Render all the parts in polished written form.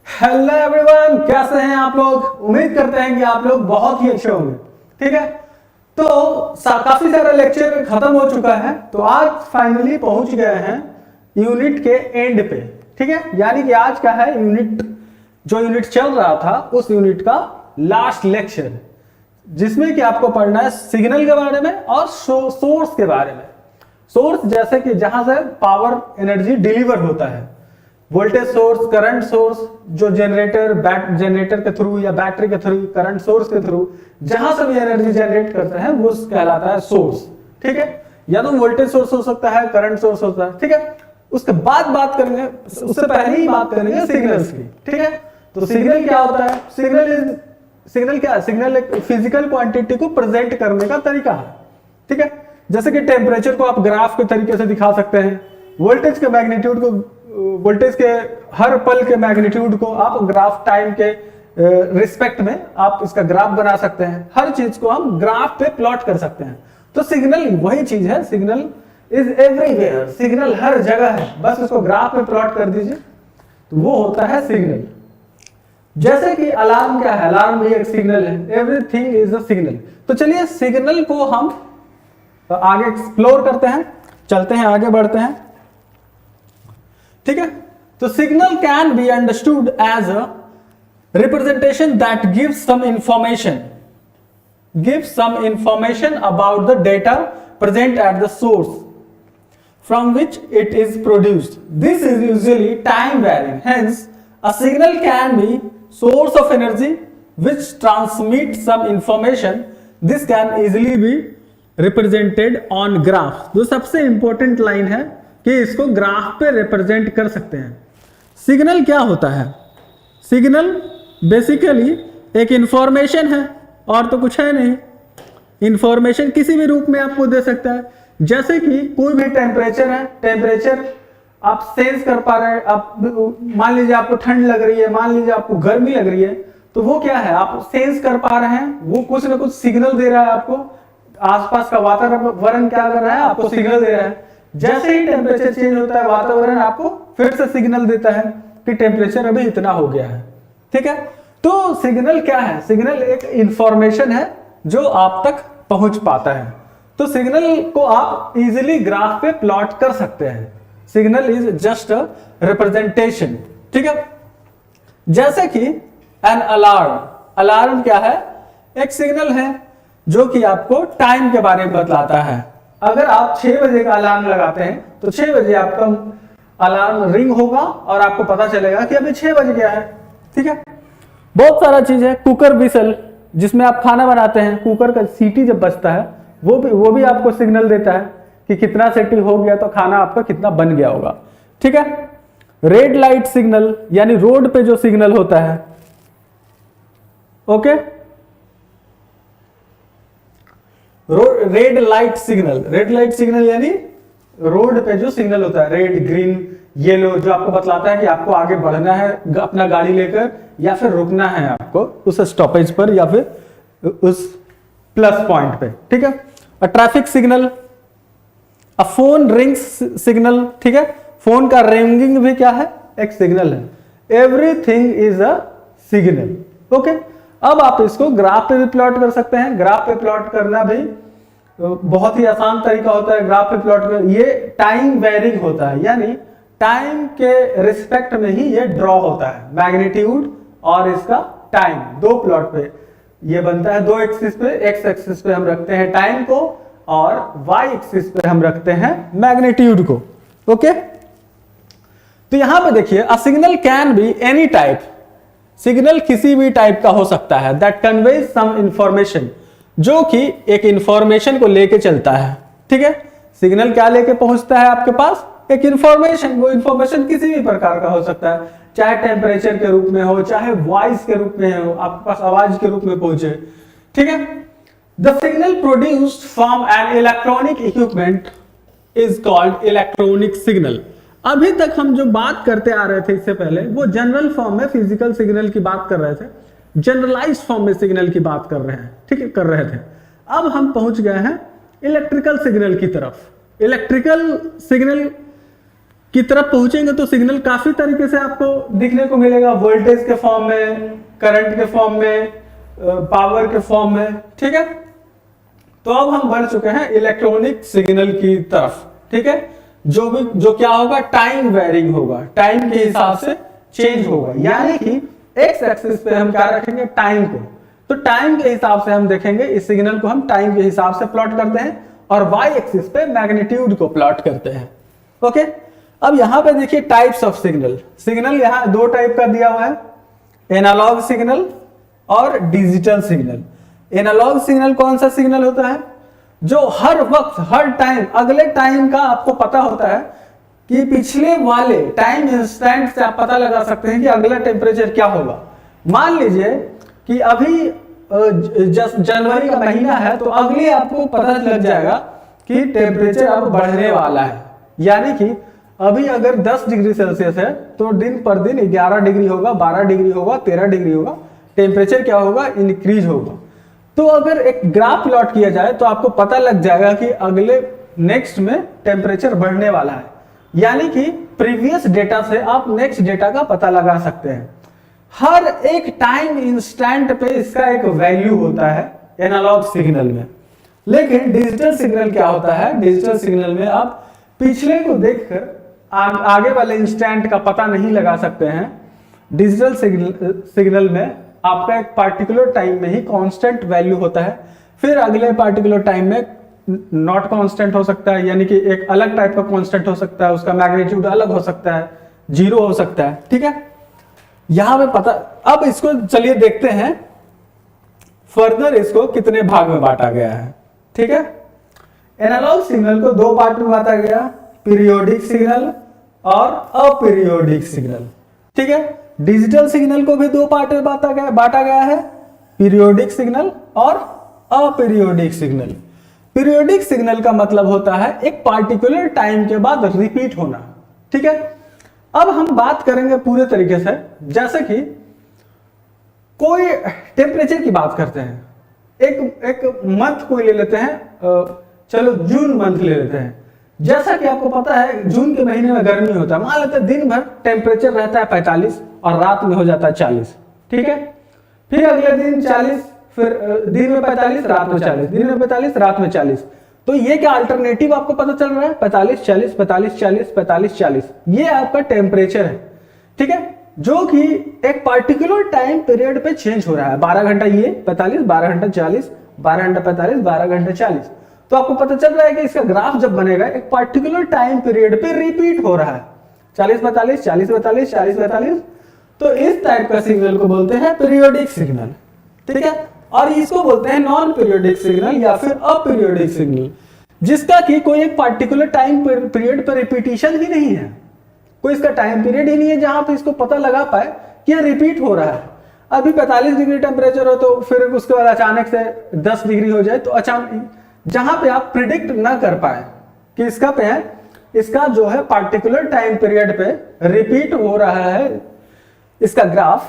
Hello everyone, कैसे हैं आप लोग। उम्मीद करते हैं कि आप लोग बहुत ही अच्छे होंगे। ठीक है, तो काफी सारा लेक्चर खत्म हो चुका है, तो आज फाइनली पहुंच गए हैं यूनिट के एंड पे। ठीक है, यानी कि आज का है जो यूनिट चल रहा था उस यूनिट का लास्ट लेक्चर, जिसमें कि आपको पढ़ना है सिग्नल के बारे में और सोर्स के बारे में। सोर्स जैसे कि जहां से पावर एनर्जी डिलीवर होता है, वोल्टेज सोर्स, करंट सोर्स, जो जनरेटर के थ्रू या बैटरी के थ्रू, करंट सोर्स के थ्रू जहां से भी एनर्जी जनरेट करते हैं वो कहलाता है सोर्स। ठीक है, या तो वोल्टेज सोर्स हो सकता है, करंट सोर्स होता है। ठीक है, उसके बाद बात करेंगे, उससे पहले ही बात करेंगे सिग्नल्स की। ठीक है, तो सिग्नल क्या होता है। सिग्नल क्या है? सिग्नल एक फिजिकल क्वांटिटी को प्रेजेंट करने का तरीका है। ठीक है, जैसे कि टेम्परेचर को आप ग्राफ के तरीके से दिखा सकते हैं, वोल्टेज के मैग्नीट्यूड को, वोल्टेज के हर पल के मैग्नीट्यूड को आप ग्राफ टाइम के रिस्पेक्ट में आप इसका ग्राफ बना सकते हैं। हर चीज को हम ग्राफ पे प्लॉट कर सकते हैं। तो सिग्नल वही चीज है, सिग्नल इज एवरीवेयर, सिग्नल हर जगह है, बस उसको ग्राफ में प्लॉट कर दीजिए तो वो होता है सिग्नल। जैसे कि अलार्म क्या है, अलार्म भी एक सिग्नल है, एवरीथिंग इज अ सिग्नल। तो चलिए सिग्नल को हम आगे एक्सप्लोर करते हैं, चलते हैं, आगे बढ़ते हैं। ठीक है, तो signal can be understood as a representation that gives some information about the data present at the source from which it is produced. This is usually time varying, hence a signal can be source of energy which transmits some information. This can easily be represented on graph। जो सबसे important line है कि इसको graph पे represent कर सकते हैं। Signal क्या होता है? सिग्नल बेसिकली एक इंफॉर्मेशन है और तो कुछ है नहीं। इंफॉर्मेशन किसी भी रूप में आपको दे सकता है, जैसे कि कोई भी टेम्परेचर है, टेम्परेचर आप सेंस कर पा रहे हैं। आप मान लीजिए आपको ठंड लग रही है, मान लीजिए आपको गर्मी लग रही है, तो वो क्या है, आप सेंस कर पा रहे हैं, वो कुछ ना कुछ सिग्नल दे रहा है आपको। आसपास का वातावरण क्या कर रहा है, आपको सिग्नल दे रहा है। जैसे ही टेम्परेचर चेंज होता है, वातावरण आपको फिर से सिग्नल देता है कि टेम्परेचर अभी इतना हो गया है। ठीक है, तो सिग्नल क्या है? सिग्नल एक इंफॉर्मेशन है जो आप तक पहुंच पाता है। तो सिग्नल को आप इजिली ग्राफ पे प्लॉट कर सकते हैं। Signal is just a representation. ठीक है, जैसे कि एन अलार्म, अलार्म क्या है? एक सिग्नल है जो कि आपको टाइम के बारे में बतलाता है। अगर आप 6 बजे का अलार्म लगाते हैं तो 6 बजे आपका अलार्म रिंग होगा और आपको पता चलेगा कि अभी 6 बज गया है। ठीक है, बहुत सारा चीज है। कुकर विसल, जिसमें आप खाना बनाते हैं, कुकर का सीटी जब बजता है वो भी आपको सिग्नल देता है कि कितना सीटी हो गया, तो खाना आपका कितना बन गया होगा। ठीक है, रेड लाइट सिग्नल यानी रोड पे जो सिग्नल होता है। ओके, रेड लाइट सिग्नल यानी रोड पे जो सिग्नल होता है, रेड, ग्रीन, येलो, जो आपको बतलाता है कि आपको आगे बढ़ना है अपना गाड़ी लेकर या फिर रुकना है आपको उस स्टॉपेज पर या फिर उस प्लस पॉइंट पे। ठीक है, traffic signal, phone rings signal. ठीक है, फोन का रिंगिंग भी क्या है? एक सिग्नल है। Everything is a signal. Okay, अब आप इसको ग्राफ पे भी प्लॉट कर सकते हैं। ग्राफ पे प्लॉट करना भी बहुत ही आसान तरीका होता है। ग्राफ पे प्लॉट कर, ये टाइम वेरिंग होता है, यानी टाइम के रिस्पेक्ट में ही ये ड्रॉ होता है। मैग्नीट्यूड और इसका टाइम, दो प्लॉट पे ये बनता है। दो एक्सिस पे, एक्स एक्सिस पे हम रखते हैं टाइम को और y एक्सिस पे हम रखते हैं मैग्नीट्यूड को। ओके, तो यहां पे देखिए, a signal can be any type, signal किसी भी टाइप का हो सकता है, दैट कन्वेज सम इंफॉर्मेशन, जो कि एक इंफॉर्मेशन को लेके चलता है। ठीक है, सिग्नल क्या लेके पहुंचता है आपके पास? एक इंफॉर्मेशन। वो इंफॉर्मेशन किसी भी प्रकार का हो सकता है, चाहे टेम्परेचर के रूप में हो, चाहे वॉइस के रूप में हो, आपके पास आवाज के रूप में पहुंचे। ठीक है, The signal produced from an electronic equipment is called electronic signal। अभी तक हम जो बात करते आ रहे थे इससे पहले, वो जनरल फॉर्म में फिजिकल सिग्नल की बात कर रहे थे, जनरलाइज फॉर्म में सिग्नल की बात कर रहे हैं। ठीक है, कर रहे थे। अब हम पहुंच गए हैं इलेक्ट्रिकल सिग्नल की तरफ। इलेक्ट्रिकल सिग्नल की तरफ पहुंचेंगे तो सिग्नल काफी तरीके से आपको दिखने को मिलेगा, वोल्टेज के फॉर्म में, करंट के फॉर्म में, पावर के फॉर्म में, ठीक है। तो अब हम बढ़ चुके हैं इलेक्ट्रॉनिक सिग्नल की तरफ, ठीक है, जो क्या होगा, टाइम वेरिंग होगा, टाइम के हिसाब से चेंज होगा। यानी कि एक्स एक्सिस पे हम क्या रखेंगे, टाइम को, तो टाइम के हिसाब से हम देखेंगे, इस सिग्नल को हम टाइम के हिसाब से प्लॉट करते हैं, और वाई एक्सिस पे मैग्नीट्यूड को प्लॉट करते हैं। ओके, अब यहां पे देखिए टाइप्स ऑफ सिग्नल। सिग्नल यहां दो टाइप का दिया हुआ है, एनालॉग सिग्नल और डिजिटल सिग्नल। एनालॉग सिग्नल कौन सा सिग्नल होता है, जो हर वक्त, हर टाइम, अगले टाइम का आपको पता होता है कि पिछले वाले टाइम इंस्टेंट से आप पता लगा सकते हैं कि अगला टेम्परेचर क्या होगा। मान लीजिए कि अभी जनवरी का महीना है, तो अगले आपको पता लग जाएगा कि टेम्परेचर अब बढ़ने वाला है। यानी कि अभी अगर 10 डिग्री सेल्सियस है तो दिन पर दिन 11 डिग्री होगा, 12 डिग्री होगा, 13 डिग्री होगा, टेम्परेचर क्या होगा, इंक्रीज होगा। तो अगर एक ग्राफ प्लॉट किया जाए तो आपको पता लग जाएगा कि अगले नेक्स्ट में टेम्परेचर बढ़ने वाला है। यानी कि प्रीवियस डेटा से आप नेक्स्ट डेटा का पता लगा सकते हैं। हर एक टाइम इंस्टेंट पे इसका एक वैल्यू होता है एनालॉग सिग्नल में। लेकिन डिजिटल सिग्नल क्या होता है, डिजिटल सिग्नल में आप पिछले को देखकर आगे वाले इंस्टेंट का पता नहीं लगा सकते हैं। डिजिटल सिग्नल में आपका एक पार्टिकुलर टाइम में ही कांस्टेंट वैल्यू होता है, फिर अगले पार्टिकुलर टाइम में नॉट कांस्टेंट हो सकता है, यानी कि एक अलग टाइप का कांस्टेंट हो सकता है, उसका मैग्नीट्यूड अलग हो सकता है, 0 हो सकता है, ठीक है। यहां पे पता, अब इसको चलिए देखते हैं फर्दर इसको कितने भाग में बांटा गया है, ठीक है। एनालॉग सिग्नल को दो पार्ट में बांटा गया, पीरियोडिक सिग्नल और अपीरियोडिक सिग्नल, ठीक है। डिजिटल सिग्नल को भी दो पार्ट में बांटा गया है, पीरियोडिक सिग्नल और अपीरियोडिक सिग्नल। पीरियोडिक सिग्नल का मतलब होता है एक पार्टिकुलर टाइम के बाद रिपीट होना, ठीक है। अब हम बात करेंगे पूरे तरीके से, जैसे कि कोई टेम्परेचर की बात करते हैं, एक मंथ कोई ले लेते हैं, चलो जून मंथ ले लेते हैं। जैसा कि आपको पता है जून के महीने में गर्मी होता है, मान लेते हैं दिन भर टेम्परेचर रहता है 45 और रात में हो जाता है 40, ठीक है। फिर अगले दिन 40, फिर दिन में 45, रात में 40, दिन में 45, रात में 40। तो ये क्या अल्टरनेटिव आपको पता चल रहा है, 45 40 45 40 45 40, ये आपका टेम्परेचर है, ठीक है, जो कि एक पार्टिकुलर टाइम पीरियड पे चेंज हो रहा है। 12 घंटा ये 45, 12 घंटा 40, 12 घंटा 45, 12 घंटा 40। तो आपको पता चल रहा है कि इसका ग्राफ जब बनेगा एक पार्टिकुलर टाइम पीरियड पे रिपीट हो रहा है, 40 45 40 45 40 45। तो इस टाइप का सिग्नल को बोलते हैं पीरियोडिक सिग्नल, ठीक है। और इसको बोलते हैं नॉन पीरियोडिक सिग्नल या फिर अपीरियोडिक सिग्नल, जिसका कि कोई एक पार्टिकुलर टाइम पीरियड पर रिपीटिशन ही नहीं है, कोई इसका टाइम पीरियड ही नहीं है जहां पे इसको पता लगा पाए कि यह रिपीट हो रहा है। अभी 45 डिग्री टेम्परेचर हो तो फिर उसके बाद अचानक से 10 डिग्री हो जाए, तो अचानक जहां पे आप प्रिडिक्ट ना कर पाए कि इसका पे है, इसका जो है पार्टिकुलर टाइम पीरियड पे रिपीट हो रहा है इसका ग्राफ,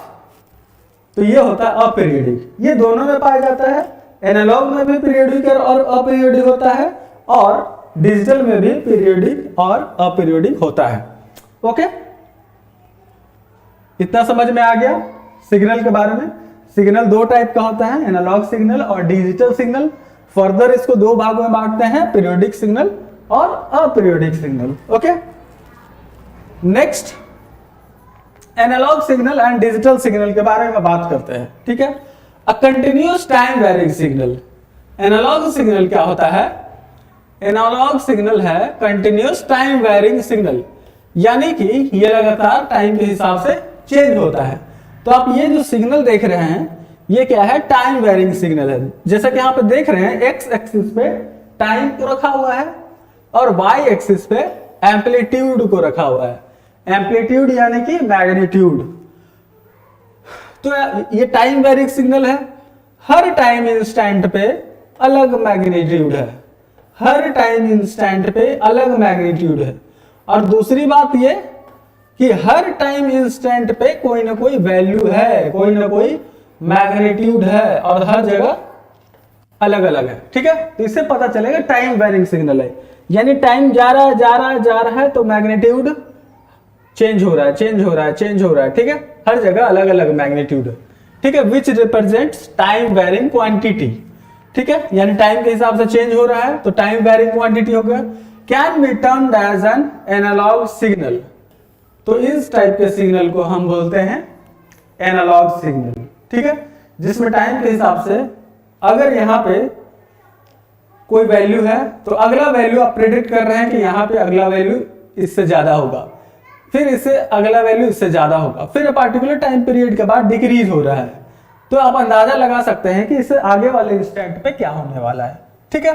तो ये होता है अपीरियोडिक। ये दोनों में पाया जाता है, एनालॉग में भी पीरियोडिक और अपीरियोडिक होता है, और डिजिटल में भी पीरियोडिक और अपीरियोडिक होता है। ओके, इतना समझ में आ गया सिग्नल के बारे में। सिग्नल दो टाइप का होता है, एनालॉग सिग्नल और डिजिटल सिग्नल। फर्दर इसको दो भागों में बांटते हैं, पीरियोडिक सिग्नल और aperiodic signal. Okay, next analog signal and digital signal के बारे में बात करते हैं, ठीक है। A continuous time varying signal. Analog signal क्या होता है, एनालॉग सिग्नल है कंटिन्यूअस टाइम वेरिंग सिग्नल, यानी कि ये लगातार टाइम के हिसाब से चेंज होता है। तो आप ये जो सिग्नल देख रहे हैं ये क्या है, टाइम वेरिंग सिग्नल है। जैसा कि यहां पे देख रहे हैं एक्स एक्सिस पे टाइम को रखा हुआ है और वाई एक्सिस पे एम्पलीट्यूड को रखा हुआ है। एम्पलीट्यूड यानी कि मैग्नीट्यूड। तो ये टाइम वेरिंग सिग्नल है, हर टाइम इंस्टेंट पे अलग मैग्नीट्यूड है, हर टाइम इंस्टेंट पे अलग मैग्नीट्यूड है। और दूसरी बात ये कि हर टाइम इंस्टेंट पे कोई ना कोई वैल्यू है, कोई ना कोई मैग्नीट्यूड है, और हर जगह अलग अलग है, ठीक है। तो इससे पता चलेगा टाइम वेरिंग सिग्नल है, यानी टाइम जा रहा है तो मैग्नीट्यूड चेंज हो रहा है, चेंज हो रहा है, चेंज हो रहा है, ठीक है, हर जगह अलग अलग मैग्नीट्यूड है, ठीक है, which represents time varying quantity, ठीक है, यानी टाइम के हिसाब से चेंज हो रहा है तो टाइम वेरिंग क्वांटिटी हो गया। Can be termed as an analog signal, तो इस टाइप के सिग्नल को हम बोलते हैं एनालॉग सिग्नल, ठीक है, जिसमें टाइम के हिसाब से अगर यहाँ पे कोई वैल्यू है तो अगला वैल्यू आप प्रेडिक्ट कर रहे हैं कि यहाँ पे अगला वैल्यू इससे ज्यादा होगा, फिर इससे अगला वैल्यू इससे ज्यादा होगा, फिर पार्टिकुलर टाइम पीरियड के बाद डिक्रीज हो रहा है, तो आप अंदाजा लगा सकते हैं कि इससे आगे वाले इंस्टेंट पे क्या होने वाला है, ठीक है।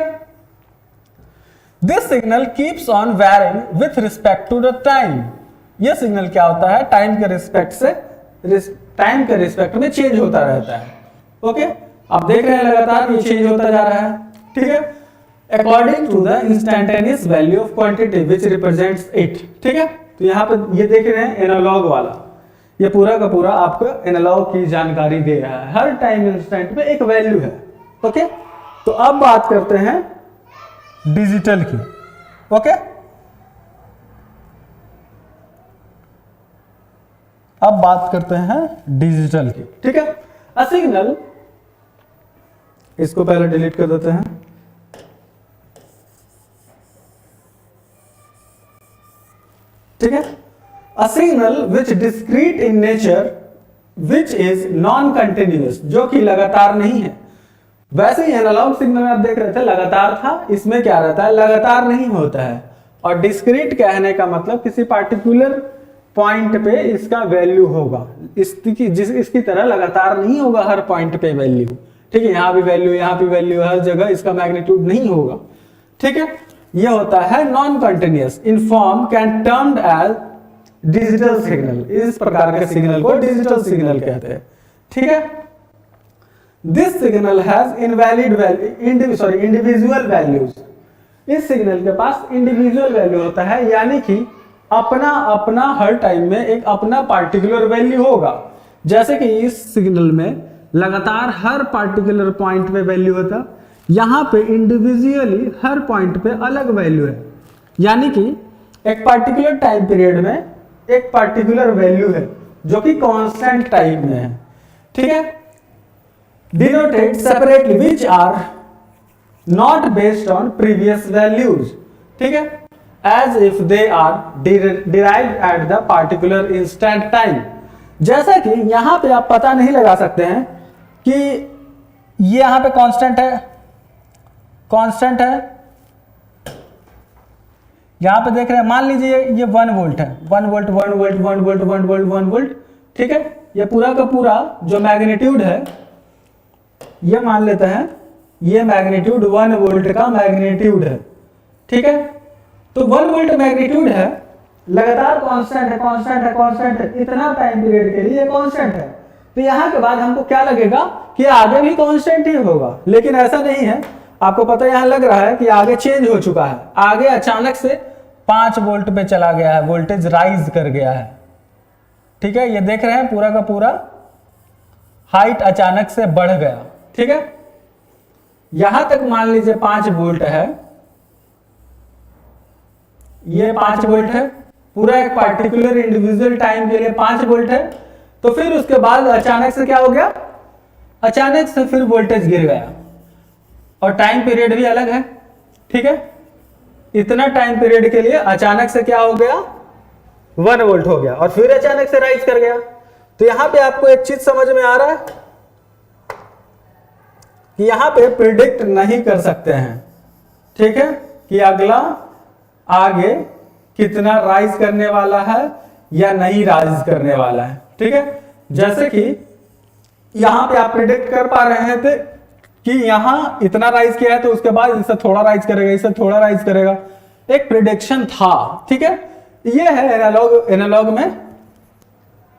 This signal keeps on varying with respect to the time, यह सिग्नल क्या होता है, टाइम के रिस्पेक्ट से टाइम के रिस्पेक्ट में चेंज होता रहता है, ओके, आप देख रहे हैं लगातार ये चेंज होता जा रहा है, ठीक है, according to the instantaneous value of quantity which represents it, ठीक है, तो यहाँ पर ये देख रहे हैं एनालॉग वाला, ये पूरा का पूरा आपको एनालॉग की जानकारी दे रहा है, हर टाइम इंस्टेंट में एक वैल्यू है, ओके। तो अब बात करते हैं डिजिटल की, ओके, अब बात करते हैं डिजिटल की, ठीक है। अ सिग्नल, इसको पहले डिलीट कर देते हैं, ठीक है। A signal which discrete in nature which is non continuous, जो कि लगातार नहीं है, वैसे ही एनालॉग सिग्नल में आप देख रहे थे लगातार था, इसमें क्या रहता है, लगातार नहीं होता है, और डिस्क्रीट कहने का मतलब किसी पार्टिकुलर पॉइंट पे इसका वैल्यू होगा, इसकी तरह लगातार नहीं होगा हर पॉइंट पे वैल्यू, ठीक है, यहाँ भी वैल्यू, यहाँ भी वैल्यू, हर जगह इसका मैग्नीट्यूड नहीं होगा, ठीक है, ये होता है non continuous, in form can termed as digital signal, इस प्रकार के सिग्नल को डिजिटल सिग्नल कहते हैं, ठीक है। This signal has invalid value individual values, इस सिग्नल के पास इंडिविजुअल वैल्यू होता है, यानी कि अपना अपना हर टाइम में एक अपना पार्टिकुलर वैल्यू होगा, जैसे कि इस सिग्नल में लगातार हर पार्टिकुलर पॉइंट पे वैल्यू होता, यहाँ पे इंडिविजुअली हर पॉइंट पे अलग वैल्यू है, यानी कि एक पार्टिकुलर टाइम पीरियड में एक पार्टिकुलर वैल्यू है जो कि कांस्टेंट टाइम में है, ठीक है, denoted separately which are not based on previous values, ठीक है, as if they are derived at the particular instant time, जैसा कि यहां पे आप पता नहीं लगा सकते हैं कि ये यहां पे कांस्टेंट है, कांस्टेंट है, यहां पे देख रहे हैं, मान लीजिए ये 1 वोल्ट है, 1 volt 1 volt 1 volt 1 volt 1 volt, ठीक है, ये पूरा का पूरा जो मैग्नीट्यूड है ये मान लेते हैं, ये मैग्नीट्यूड 1 वोल्ट का मैग्नीट्यूड है, ठीक है, तो 1 वोल्ट मैग्नीट्यूड है, लगातार कांस्टेंट है, कांस्टेंट है, कांस्टेंट है, इतना टाइम पीरियड के लिए कांस्टेंट है, तो यहां के बाद हमको क्या लगेगा कि आगे भी कांस्टेंट ही होगा, लेकिन ऐसा नहीं है, आपको पता यहां लग रहा है कि आगे चेंज हो चुका है, आगे अचानक से 5 वोल्ट पे चला गया है, वोल्टेज राइज कर गया है, ठीक है, ये देख रहे हैं पूरा का पूरा हाइट अचानक से बढ़ गया, ठीक है, यहां तक मान लीजिए 5 वोल्ट है, ये 5 वोल्ट है, पूरा एक पार्टिकुलर इंडिविजुअल टाइम के लिए 5 वोल्ट है, तो फिर उसके बाद अचानक से क्या हो गया, अचानक से फिर वोल्टेज गिर गया, और टाइम पीरियड भी अलग है, ठीक है, इतना टाइम पीरियड के लिए अचानक से क्या हो गया, 1 वोल्ट हो गया, और फिर अचानक से राइज कर गया, तो यहां पे आपको एक चीज समझ में आ रहा है कि यहां पे प्रिडिक्ट नहीं कर सकते हैं, ठीक है, कि अगला आगे कितना राइज करने वाला है या नहीं राइज करने वाला है, ठीक है, जैसे कि यहां पे आप प्रिडिक्ट कर पा रहे थे कि यहां इतना राइज किया है तो उसके बाद इससे थोड़ा राइज करेगा, इससे थोड़ा राइज करेगा, एक प्रिडिक्शन था, ठीक है, ये है एनालॉग में,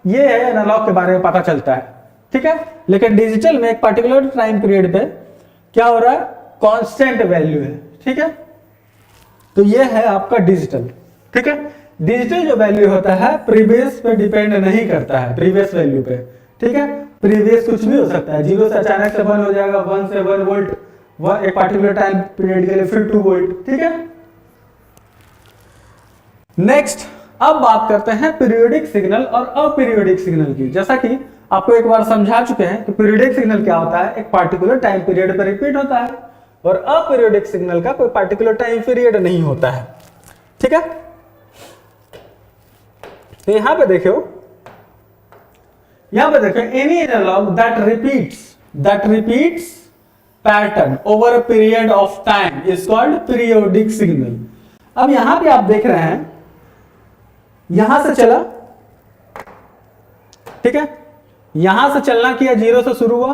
ये है एनालॉग के बारे में पता चलता है, ठीक है, लेकिन डिजिटल में एक पर्टिकुलर टाइम पीरियड पे क्या हो रहा है, कांस्टेंट वैल्यू है, ठीक है, तो ये है आपका डिजिटल, ठीक है, डिजिटल जो वैल्यू होता है प्रीवियस पे डिपेंड नहीं करता है, प्रीवियस वैल्यू पे, ठीक है, प्रीवियस कुछ भी हो सकता है, 0 से अचानक से 1 हो जाएगा, 1 से 1 वोल्ट, एक पार्टिकुलर टाइम पीरियड के लिए फिर 2 वोल्ट, ठीक है। नेक्स्ट अब बात करते हैं पीरियोडिक सिग्नल और अपीरियोडिक सिग्नल की। जैसा कि आपको एक बार समझा चुके हैं कि पीरियोडिक सिग्नल क्या होता है, एक पार्टिकुलर टाइम पीरियड पर रिपीट होता है, और अपीरियोडिक सिग्नल का कोई पार्टिकुलर टाइम पीरियड नहीं होता है। ठीक है, तो यहां पे देखो, any analog that repeats pattern over a period of time is called periodic signal. अब यहां पे आप देख रहे हैं, यहां से चला, ठीक है, यहां से चलना किया, 0 से शुरू हुआ,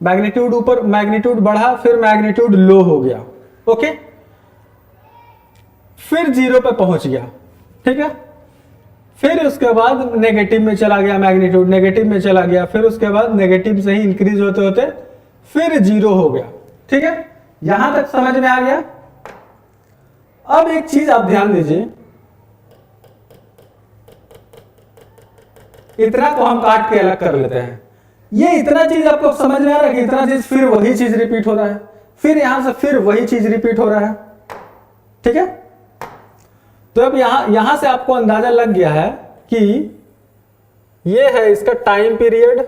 मैग्नीट्यूड ऊपर, मैग्नीट्यूड बढ़ा, फिर मैग्नीट्यूड लो हो गया, ओके, फिर 0 पे पहुंच गया, ठीक है, फिर उसके बाद नेगेटिव में चला गया, मैग्नीट्यूड नेगेटिव में चला गया, फिर उसके बाद नेगेटिव से ही इंक्रीज होते होते फिर 0 हो गया। ठीक है, यहां तक समझ में आ गया। अब एक चीज आप ध्यान दीजिए, इतना को हम काट के अलग कर लेते हैं। ये इतना चीज आपको समझ में आ रहा है कि इतना चीज फिर वही चीज रिपीट हो रहा है, फिर यहां से फिर वही चीज रिपीट हो रहा है। ठीक है, तो अब यहां से आपको अंदाजा लग गया है कि ये है इसका टाइम पीरियड।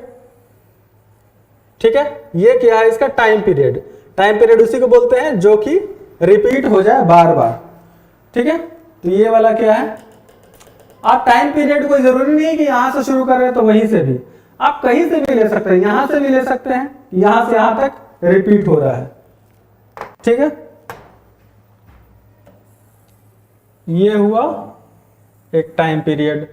ठीक है, ये क्या है इसका टाइम पीरियड। टाइम पीरियड उसी को बोलते हैं जो कि रिपीट हो जाए बार बार। ठीक है, तो ये वाला क्या है, आप टाइम पीरियड कोई जरूरी नहीं है कि यहां से शुरू कर रहे हैं तो वहीं से भी, आप कहीं से भी ले सकते हैं, यहां से भी ले सकते हैं, यहां से यहां तक रिपीट हो रहा है। ठीक है, ये हुआ एक टाइम पीरियड।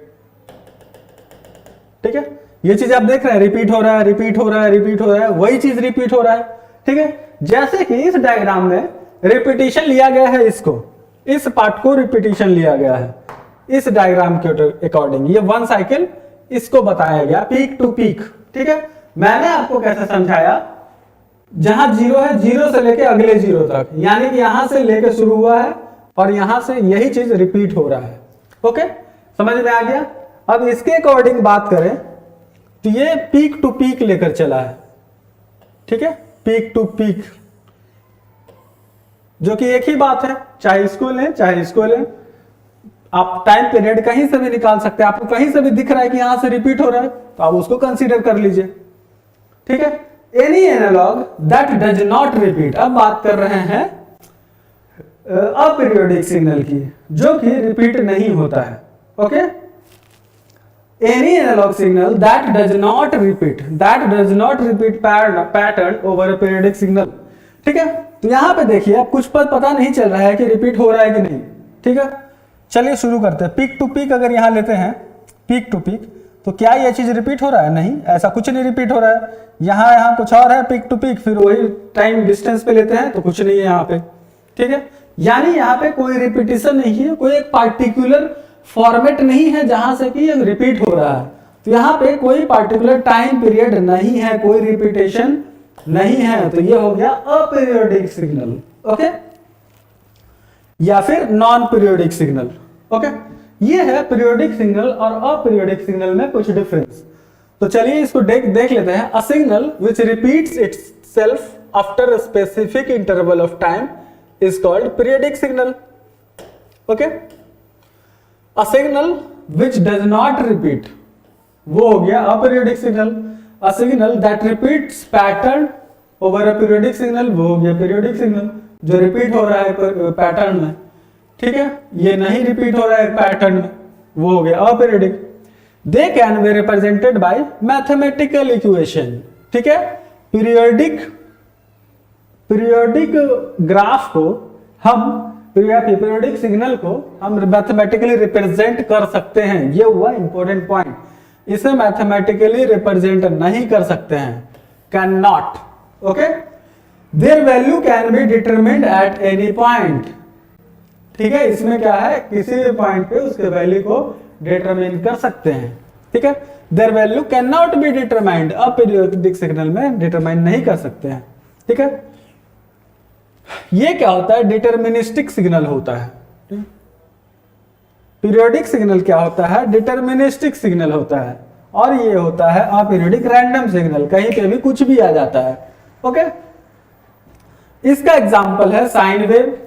ठीक है, ये चीज आप देख रहे हैं, रिपीट हो रहा है, रिपीट हो रहा है, रिपीट हो रहा है, वही चीज रिपीट हो रहा है। ठीक है, जैसे कि इस डायग्राम में रिपीटिशन लिया गया है, इसको, इस पार्ट को रिपीटिशन लिया गया है इस डायग्राम के अकॉर्डिंग, ये 1 साइकिल इसको बताया गया पीक टू पीक। ठीक है, मैंने आपको कैसे समझाया, जहां 0 है, 0 से लेके अगले 0 तक, यानी कि यहां से लेके शुरू हुआ है और यहां से यही चीज रिपीट हो रहा है। ओके, समझ में आ गया। अब इसके अकॉर्डिंग बात करें तो ये पीक टू पीक लेकर चला है। ठीक है, पीक टू पीक, जो कि एक ही बात है, चाहे इसको लें चाहे इसको लें, आप टाइम पीरियड कहीं से भी निकाल सकते हैं। आपको कहीं से भी दिख रहा है कि यहां से रिपीट हो रहा है तो आप उसको कंसीडर कर लीजिए। ठीक है, any analog that does not repeat, अब बात कर रहे हैं अपीरियोडिक सिग्नल की, जो कि रिपीट नहीं होता है। Okay, any analog signal that does not repeat pattern over a periodic signal. ठीक है, तो यहां पे देखिए, अब कुछ पता नहीं चल रहा है कि रिपीट हो रहा है कि नहीं। ठीक है, चलिए शुरू करते हैं। पीक टू पीक अगर यहां लेते हैं, पीक टू पीक, तो क्या यह चीज रिपीट हो रहा है? नहीं, ऐसा कुछ नहीं रिपीट हो रहा है। यहां कुछ और है पीक टू पीक, फिर वही टाइम डिस्टेंस पे लेते हैं तो कुछ नहीं है यहाँ पे। ठीक है, यानी यहाँ पे कोई रिपीटिशन नहीं है, कोई एक पार्टिकुलर फॉर्मेट नहीं है जहां से कि ये रिपीट हो रहा है। तो यहाँ पे कोई पार्टिकुलर टाइम पीरियड नहीं है, कोई रिपीटेशन नहीं है, तो ये हो गया अपीरियोडिक सिग्नल। ओके, या फिर नॉन पीरियोडिक सिग्नल। ओके, ये है पीरियोडिक सिग्नल और अपीरियोडिक सिग्नल में कुछ डिफरेंस। तो चलिए इसको देख लेते हैं। A signal which repeats itself after a specific interval of time is called periodic signal. Okay, a signal which does not repeat, वो हो गया aperiodic signal. A signal that repeats pattern over a periodic signal, वो हो गया periodic signal, जो repeat हो रहा है पैटर्न में। ठीक है, ये नहीं रिपीट हो रहा है पैटर्न में, वो हो गया aperiodic. They can be represented by mathematical equation. ठीक है, पीरियोडिक ग्राफ को हम, पीरियोडिक सिग्नल को हम मैथमेटिकली रिप्रेजेंट कर सकते हैं। ये हुआ इंपॉर्टेंट पॉइंट, इसे मैथमेटिकली रिप्रेजेंट नहीं कर सकते हैं, can not. Okay, their value can be determined at any point. ठीक है, इसमें क्या है, किसी भी पॉइंट पे उसके वैल्यू को डिटरमिन कर सकते हैं। ठीक है, their value can not be determined, aperiodic signal में डिटरमाइन नहीं कर सकते हैं। ठीक है, ये क्या होता है, डिटरमिनिस्टिक सिग्नल होता है। पीरियोडिक सिग्नल क्या होता है, डिटरमिनिस्टिक सिग्नल होता है, और ये होता है अपीरियोडिक रैंडम सिग्नल, कहीं पे भी कुछ भी आ जाता है। ओके, इसका एग्जांपल है साइन वेव,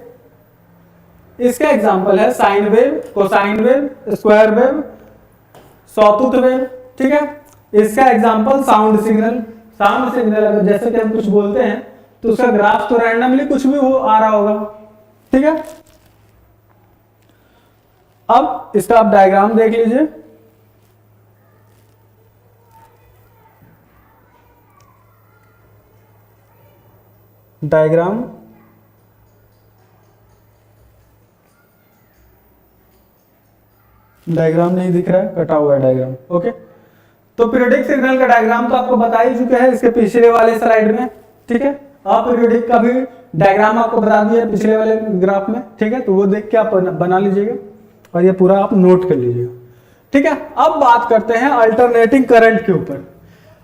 इसका एग्जांपल है sine wave, cosine wave, square wave, sawtooth wave, ठीक है। इसका example sound signal. Sound signal अगर जैसे कि हम कुछ बोलते हैं तो उसका ग्राफ तो रैंडमली कुछ भी वो आ रहा होगा, ठीक है। अब इसका आप डायग्राम देख लीजिए। डायग्राम नहीं दिख रहा है, कटा हुआ है डायग्राम, ओके। तो पीरियोडिक सिग्नल का डायग्राम तो आपको बता ही चुका है इसके पिछले वाले स्लाइड में, ठीक है। आप पीरियोडिक का भी डायग्राम आपको बता दिया पिछले वाले ग्राफ में, ठीक है। तो वो देख के आप बना लीजिएगा और ये पूरा आप नोट कर लीजिएगा, ठीक है। अब बात करते हैं अल्टरनेटिंग करंट के ऊपर।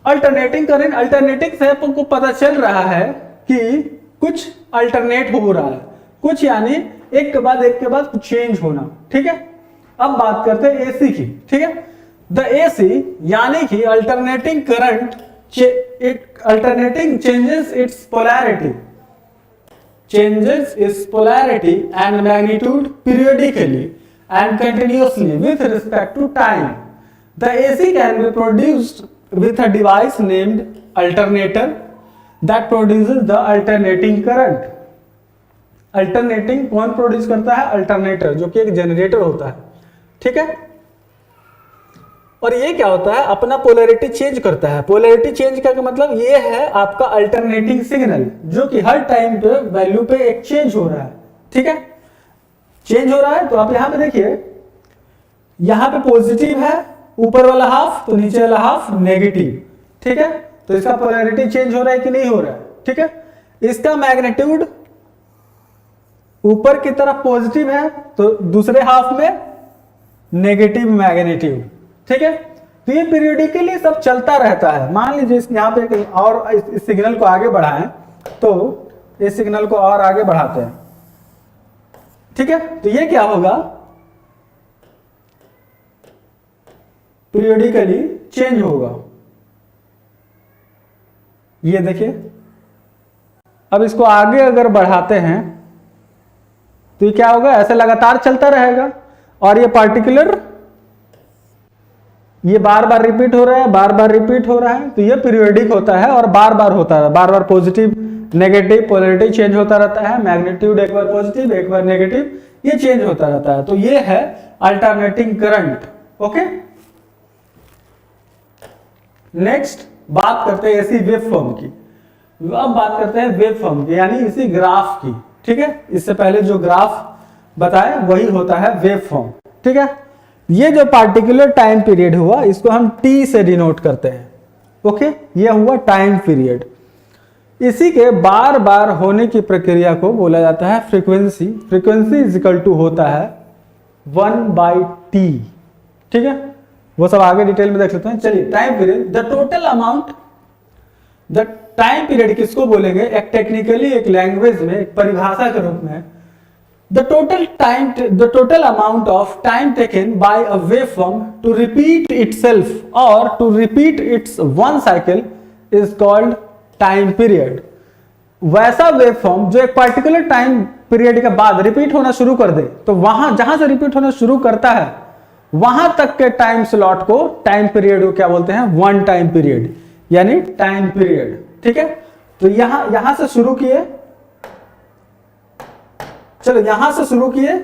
अल्टरनेटिंग करंट, अल्टरनेटिंग से आपको पता चल रहा है कि कुछ अल्टरनेट हो रहा है, कुछ यानी एक के बाद कुछ चेंज होना, ठीक है। अब बात करते हैं एसी की, ठीक है। द एसी यानी कि alternating current changes its polarity and magnitude periodically and continuously with respect to time. The AC can be produced with a device named alternator that produces the alternating current. Alternating कौन produce करता है? Alternator, जो कि एक generator होता है, ठीक है। और ये क्या होता है? अपना पोलैरिटी चेंज करता है। पोलैरिटी चेंज का मतलब ये है आपका अल्टरनेटिंग सिग्नल, जो कि हर टाइम पे वैल्यू पे एक चेंज हो रहा है, ठीक है। चेंज हो रहा है तो आप यहां पे देखिए, यहां पे पॉजिटिव है ऊपर वाला हाफ, तो नीचे वाला हाफ नेगेटिव, ठीक है। तो इसका पोलैरिटी चेंज हो रहा है कि नहीं हो रहा है, ठीक है। इसका मैग्नीट्यूड ऊपर की तरफ पॉजिटिव है तो दूसरे हाफ में नेगेटिव मैग्नीट्यूड, ठीक है। तो ये पीरियोडिकली सब चलता रहता है। मान लीजिए यहाँ पे और इस सिग्नल को आगे बढ़ाएं तो इस सिग्नल को और आगे बढ़ाते हैं, ठीक है। तो ये क्या होगा? पीरियोडिकली चेंज होगा। ये देखिए, अब इसको आगे अगर बढ़ाते हैं तो ये क्या होगा? ऐसे लगातार चलता रहेगा और ये पार्टिकुलर ये बार बार रिपीट हो रहा है, बार बार रिपीट हो रहा है। तो ये पीरियोडिक होता है और बार बार होता है, बार बार पॉजिटिव नेगेटिव पोलैरिटी चेंज होता रहता है। मैग्नीट्यूड एक बार पॉजिटिव एक बार नेगेटिव, ये चेंज होता रहता है। तो ये है अल्टरनेटिंग करंट, ओके। नेक्स्ट बात करते हैं ऐसी वेव फॉर्म की। अब बात करते हैं वेव फॉर्म की, यानी इसी ग्राफ की, ठीक है। इससे पहले जो ग्राफ बताए वही होता है वेव फॉर्म, ठीक है। ये जो पार्टिकुलर टाइम पीरियड हुआ इसको हम टी से डिनोट करते हैं, ओके। ये हुआ टाइम पीरियड। इसी के बार बार होने की प्रक्रिया को बोला जाता है frequency. Frequency is equal to होता है 1/t, ठीक है। वो सब आगे डिटेल में देख लेते हैं। चलिए, time period, the total amount, the time period किसको बोलेंगे? एक टेक्निकली, एक लैंग्वेज में, एक परिभाषा के रूप में the total amount of time taken by a waveform to repeat itself or to repeat its one cycle is called time period. वैसा वेवफॉर्म जो एक पर्टिकुलर टाइम पीरियड के बाद रिपीट होना शुरू कर दे, तो वहां जहां से रिपीट होना शुरू करता है वहां तक के टाइम स्लॉट को टाइम पीरियड को क्या बोलते हैं? वन टाइम पीरियड, यानी टाइम पीरियड, ठीक है। तो यहां से शुरू किए, चलो यहां से शुरू किए,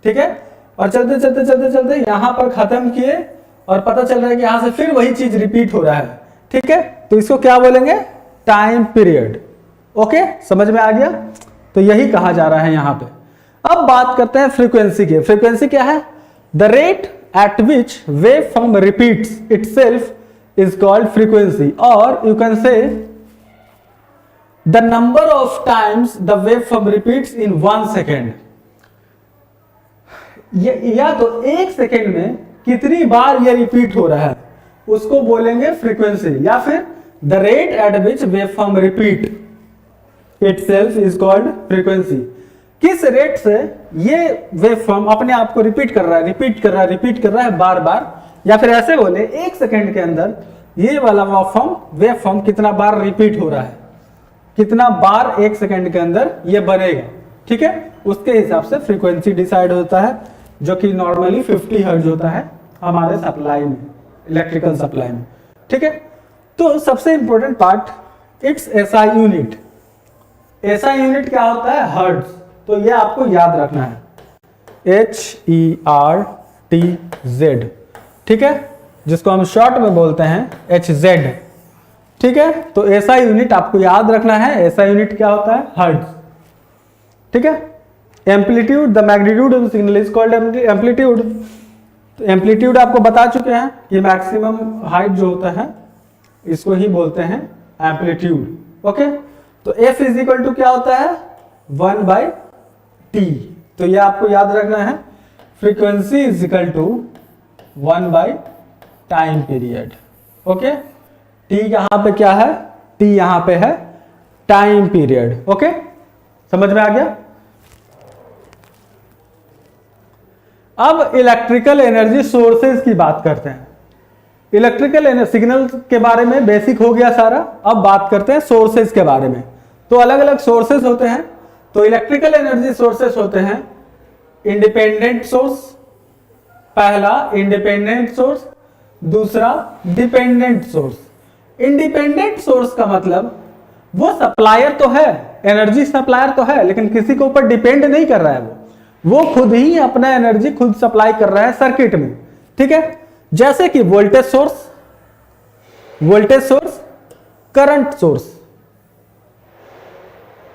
ठीक है, और चलते चलते चलते चलते यहां पर खत्म किए और पता चल रहा है कि यहां से फिर वही चीज रिपीट हो रहा है, ठीक है। तो इसको क्या बोलेंगे? Time period, okay. समझ में आ गया? तो यही कहा जा रहा है यहां पे। अब बात करते हैं फ्रीक्वेंसी की। फ्रीक्वेंसी क्या है? The rate at which wave form repeats itself is called frequency, और you can say the number of times the waveform repeats in 1 second. या तो एक सेकेंड में कितनी बार ये रिपीट हो रहा है उसको बोलेंगे फ्रीक्वेंसी, या फिर the rate at which waveform repeat itself is called frequency. किस रेट से ये वेवफॉर्म अपने आप को रिपीट कर रहा है बार बार, या फिर ऐसे बोले एक सेकेंड के अंदर ये वाला वेवफॉर्म कितना बार रिपीट हो रहा है, कितना बार एक सेकेंड के अंदर ये बनेगा, ठीक है, उसके हिसाब से फ्रीक्वेंसी डिसाइड होता है, जो कि नॉर्मली 50 हर्ट्ज होता है हमारे सप्लाई में, इलेक्ट्रिकल सप्लाई में। ठीक है, तो सबसे important part it's SI unit. SI unit क्या होता है? हर्ट्ज। तो ये आपको याद रखना है, HERTZ। ठीक है, जिसको हम शॉर्ट में बोलते हैं HZ। ठीक है, तो एसआई यूनिट आपको याद रखना है। एसआई यूनिट क्या होता है? हर्ट्ज। ठीक है, amplitude, the magnitude of the signal is called amplitude. तो एम्पलीट्यूड आपको बता चुके हैं कि मैक्सिमम हाइट जो होता है इसको ही बोलते हैं एम्पलीट्यूड। ओके, तो F इज इक्वल टू क्या होता है? 1/T। तो ये आपको याद रखना है, frequency is equal to one by time period. Okay, T यहां पे क्या है? T यहां पे है टाइम पीरियड। ओके, समझ में आ गया? अब इलेक्ट्रिकल एनर्जी सोर्सेज की बात करते हैं। इलेक्ट्रिकल सिग्नल के बारे में बेसिक हो गया सारा, अब बात करते हैं सोर्सेज के बारे में। तो अलग अलग सोर्सेज होते हैं। तो इलेक्ट्रिकल एनर्जी सोर्सेज होते हैं इंडिपेंडेंट सोर्स, पहला इंडिपेंडेंट सोर्स, दूसरा डिपेंडेंट सोर्स। इंडिपेंडेंट सोर्स का मतलब वो सप्लायर तो है, एनर्जी सप्लायर तो है, लेकिन किसी के ऊपर डिपेंड नहीं कर रहा है। वो खुद ही अपना एनर्जी खुद सप्लाई कर रहा है सर्किट में। ठीक है, जैसे कि वोल्टेज सोर्स, करंट सोर्स,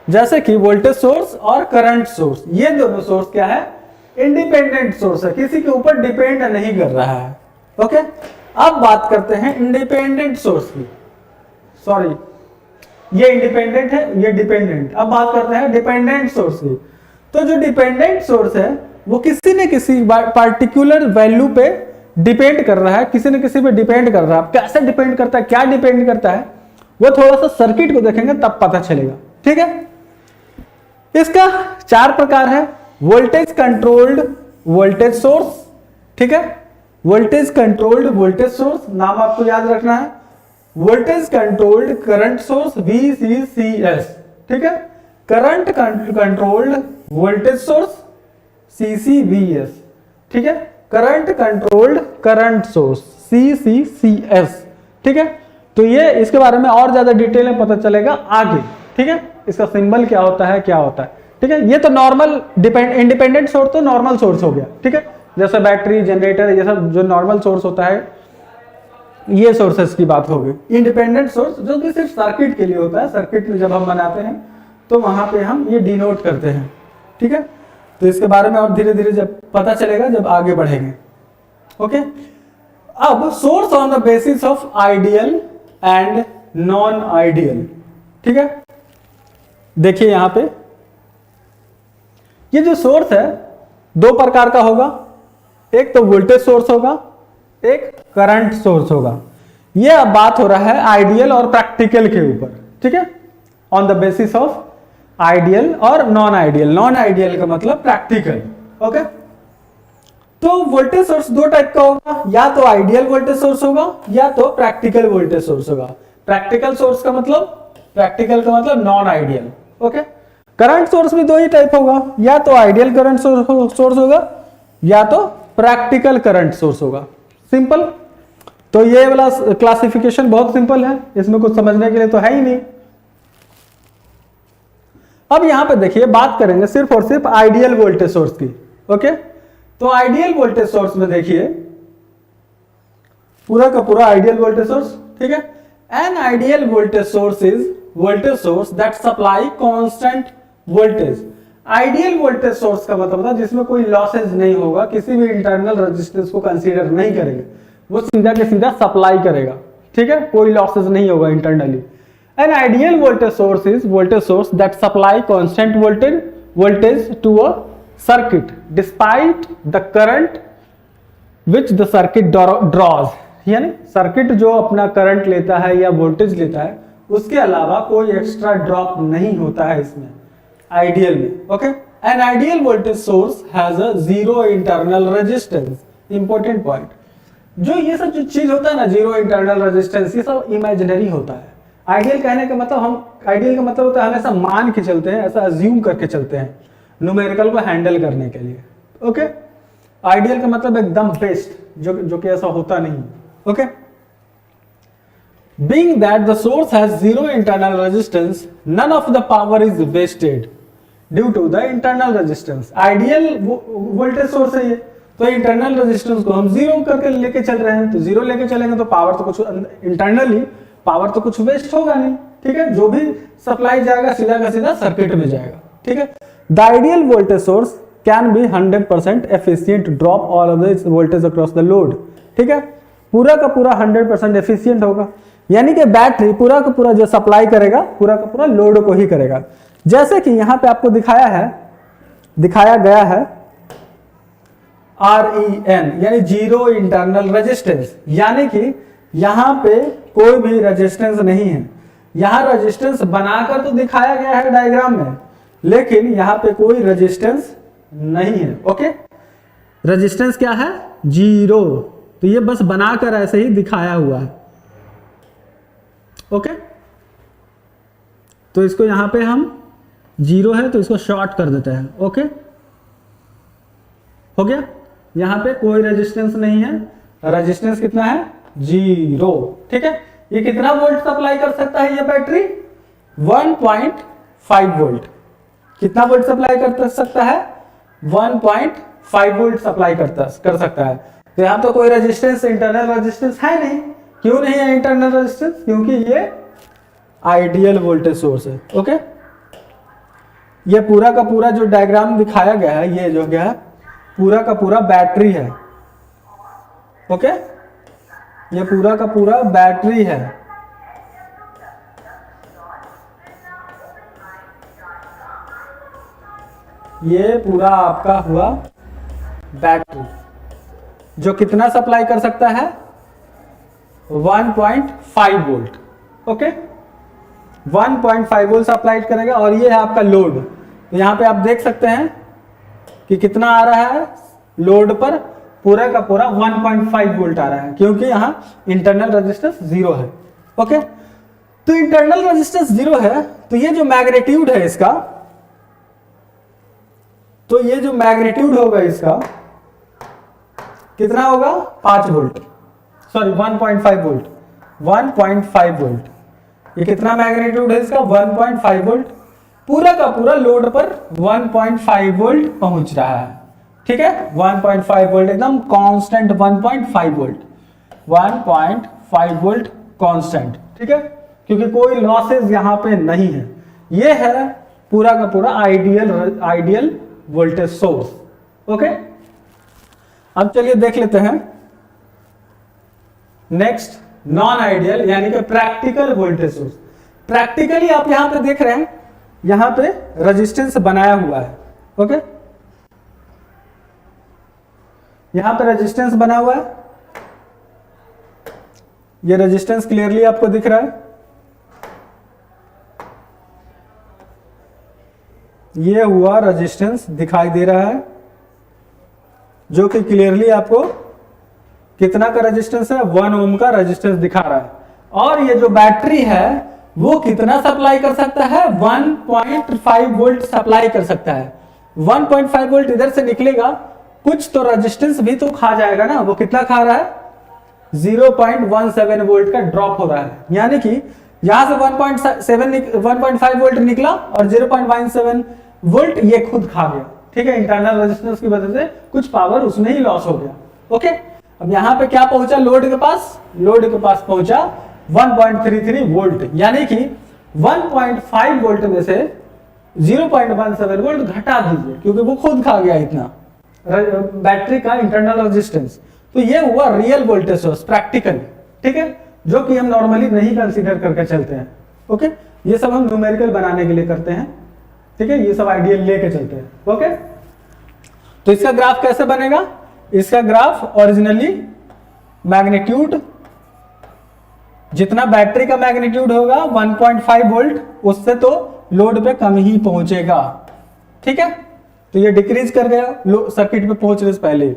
जैसे कि वोल्टेज सोर्स और करंट सोर्स, ये दोनों सोर्स क्या है? इंडिपेंडेंट सोर्स है, किसी के ऊपर डिपेंड नहीं कर रहा है। ओके, अब बात करते हैं इंडिपेंडेंट सोर्स की। सॉरी, ये इंडिपेंडेंट है, ये डिपेंडेंट। अब बात करते हैं डिपेंडेंट सोर्स की। तो जो डिपेंडेंट सोर्स है वो किसी न किसी पार्टिकुलर वैल्यू पे डिपेंड कर रहा है, किसी न किसी पे डिपेंड कर रहा है। कैसे डिपेंड करता है, क्या डिपेंड करता है, वो थोड़ा सा सर्किट को देखेंगे तब पता चलेगा। ठीक है, इसका 4 प्रकार है। Voltage controlled voltage source. ठीक है, वोल्टेज कंट्रोल्ड वोल्टेज सोर्स, नाम आपको याद रखना है। Voltage controlled current source, VCCS। ठीक है, current controlled voltage source, CCVS। ठीक है, current controlled current source, CCCS। ठीक है, तो ये इसके बारे में और ज्यादा डिटेल में पता चलेगा आगे। ठीक है, इसका सिंबल क्या होता है, क्या होता है। ठीक है, ये तो नॉर्मल इंडिपेंडेंट सोर्स तो नॉर्मल सोर्स हो गया। ठीक है, जैसे बैटरी, जनरेटर, ये सब जो नॉर्मल सोर्स होता है, ये सोर्सेस की बात होगी। इंडिपेंडेंट सोर्स जो कि सिर्फ सर्किट के लिए होता है, सर्किट में जब हम बनाते हैं तो वहां पे हम ये डिनोट करते हैं। ठीक है, तो इसके बारे में और धीरे धीरे जब पता चलेगा जब आगे बढ़ेंगे। ओके, अब source on the basis of ideal and non ideal. ठीक है, देखिए यहां पे ये जो सोर्स है 2 प्रकार का होगा, एक तो वोल्टेज सोर्स होगा, एक करंट सोर्स होगा। ये अब बात हो रहा है आइडियल और प्रैक्टिकल के ऊपर। ठीक है, on the basis of ideal और नॉन आइडियल। नॉन आइडियल का मतलब प्रैक्टिकल। ओके, तो वोल्टेज सोर्स 2 टाइप का होगा, या तो आइडियल वोल्टेज सोर्स होगा या तो प्रैक्टिकल वोल्टेज सोर्स होगा। प्रैक्टिकल का मतलब non ideal. Okay, current source भी 2 ही टाइप होगा, या तो आइडियल करंट सोर्स होगा या तो प्रैक्टिकल करंट सोर्स होगा। सिंपल। तो ये वाला क्लासिफिकेशन बहुत सिंपल है, इसमें कुछ समझने के लिए तो है ही नहीं। अब यहां पे देखिए बात करेंगे सिर्फ और सिर्फ आइडियल वोल्टेज सोर्स की। ओके, तो आइडियल वोल्टेज सोर्स में देखिए पूरा का पूरा आइडियल वोल्टेज सोर्स। ठीक है, an ideal voltage source is voltage source that supply constant voltage. Ideal voltage source का मतलब था जिसमें कोई लॉसेज नहीं होगा, किसी भी इंटरनल रेजिस्टेंस को कंसीडर नहीं करेगा, वो सीधा के सीधा सप्लाई करेगा। ठीक है, कोई लॉसेज नहीं होगा internally. An ideal voltage source is voltage source that supply constant voltage to a circuit despite the current which the circuit draws। यानी सर्किट जो अपना करंट लेता है या वोल्टेज लेता है उसके अलावा कोई एक्स्ट्रा ड्रॉप नहीं होता है इसमें आइडियल में। Okay, an ideal voltage source has a zero internal resistance. Important point, जो ये सब जो चीज होता है ना, जीरो इंटरनल रेजिस्टेंस, ये सब इमेजिनरी होता है। आइडियल कहने का मतलब, हम आइडियल का मतलब होता है हमेशा मान के चलते हैं, ऐसा अज्यूम करके चलते हैं। न्यूमेरिकल को हैंडल करने के लिए। ओके, आइडियल का मतलब एकदम बेस्ट, जो कि ऐसा होता नहीं। Okay, being that the source has zero internal resistance, none of the power is wasted due to the internal resistance। Ideal voltage source है ये, तो इंटरनल रेजिस्टेंस को हम जीरो करके लेके चल रहे हैं, तो जीरो लेके चलेंगे तो पावर तो कुछ इंटरनली पावर तो कुछ वेस्ट होगा नहीं। ठीक है, जो भी सप्लाई जाएगा सीधा का सीधा सर्किट में जाएगा। ठीक है, the ideal voltage source can be 100% efficient drop all of the voltage across the load. ठीक है, पूरा का पूरा 100% एफिशिएंट होगा, यानी कि बैटरी पूरा का पूरा जो सप्लाई करेगा पूरा का पूरा लोड को ही करेगा। जैसे कि यहां पे आपको दिखाया गया है REN यानी जीरो इंटरनल रेजिस्टेंस, यानी कि यहां पे कोई भी रेजिस्टेंस नहीं है। यहां रेजिस्टेंस बनाकर तो दिखाया गया है डायग्राम में, लेकिन यहां पे कोई रेजिस्टेंस नहीं है। ओके, रेजिस्टेंस क्या है? जीरो। तो ये बस बनाकर ऐसे ही दिखाया हुआ है। ओके, तो इसको यहां पे हम जीरो है तो इसको शॉर्ट कर देते हैं। ओके, हो गया, यहां पे कोई रेजिस्टेंस नहीं है, रेजिस्टेंस कितना है? जीरो। ठीक है, ये कितना वोल्ट सप्लाई कर सकता है ये बैटरी? 1.5 वोल्ट। कितना वोल्ट सप्लाई कर सकता है? 1.5 वोल्ट सप्लाई कर सकता है। तो यहां तो कोई रेजिस्टेंस, इंटरनल रेजिस्टेंस है नहीं। क्यों नहीं है इंटरनल रेजिस्टेंस? क्योंकि ये आइडियल वोल्टेज सोर्स है। ओके, ये पूरा का पूरा जो डायग्राम दिखाया गया है, ये जो गया है पूरा का पूरा बैटरी है। ओके, ये पूरा का पूरा बैटरी है। ये पूरा आपका हुआ बैटरी, जो कितना सप्लाई कर सकता है? 1.5 वोल्ट। ओके, 1.5 वोल्ट सप्लाई करेगा। और ये है आपका लोड। तो यहां पे आप देख सकते हैं कि कितना आ रहा है लोड पर? पूरा का पूरा 1.5 वोल्ट आ रहा है, क्योंकि यहां इंटरनल रेजिस्टेंस जीरो है। ओके, तो इंटरनल रेजिस्टेंस जीरो है, तो ये जो मैग्नीट्यूड है इसका, तो ये जो मैग्नीट्यूड होगा इसका कितना होगा? 5 वोल्ट, सॉरी 1.5 वोल्ट। 1.5 वोल्ट, ये कितना मैग्नीट्यूड है इसका? 1.5 वोल्ट। पूरा का पूरा लोड पर 1.5 वोल्ट पहुंच रहा है। ठीक है, 1.5 वोल्ट एकदम कांस्टेंट 1.5 वोल्ट, 1.5 वोल्ट कांस्टेंट। ठीक है, क्योंकि कोई लॉसेस यहां पे नहीं है। ये है पूरा का पूरा आइडियल वोल्टेज सोर्स। ओके, अब चलिए देख लेते हैं नेक्स्ट नॉन आइडियल यानी कि प्रैक्टिकल वोल्टेज सोर्स। प्रैक्टिकली आप यहां पे देख रहे हैं, यहां पे रेजिस्टेंस बनाया हुआ है। ओके, यहां पे रेजिस्टेंस बना हुआ है, ये रेजिस्टेंस क्लियरली आपको दिख रहा है। ये हुआ रेजिस्टेंस दिखाई दे रहा है, जो कि क्लियरली आपको कितना का रेजिस्टेंस है? 1 ओम का रेजिस्टेंस दिखा रहा है। और ये जो बैटरी है वो कितना सप्लाई कर सकता है? 1.5 वोल्ट सप्लाई कर सकता है। 1.5 वोल्ट इधर से निकलेगा, कुछ तो रेजिस्टेंस भी तो खा जाएगा ना। वो कितना खा रहा है? 0.17 वोल्ट का ड्रॉप हो रहा है, यानी कि यहां से 1.5 वोल्ट निकला और 0.17 वोल्ट ये खुद खा गया। ठीक है, इंटरनल रेजिस्टेंस की वजह से कुछ पावर उसमें ही लॉस हो गया। ओके, अब यहां पे क्या पहुंचा लोड के पास? लोड के पास पहुंचा 1.33 वोल्ट, यानी कि 1.5 वोल्ट में से 0.17 वोल्ट घटा दीजिए, क्योंकि वो खुद खा गया इतना बैटरी का इंटरनल रेजिस्टेंस। तो ये हुआ रियल वोल्टेज सोर्स प्रैक्टिकल। ठीक है, जो कि हम नॉर्मली नहीं कंसीडर करके चलते हैं। ओके, ये सब हम न्यूमेरिकल बनाने के लिए करते हैं। ठीक है, ये सब आइडियल लेके चलते हैं। ओके, तो इसका ग्राफ कैसे बनेगा? इसका ग्राफ ओरिजिनली मैग्नीट्यूड, जितना बैटरी का मैग्नीट्यूड होगा 1.5 वोल्ट, उससे तो लोड पे कम ही पहुंचेगा। ठीक है, तो ये डिक्रीज कर गया सर्किट पे पहुंचने से पहले।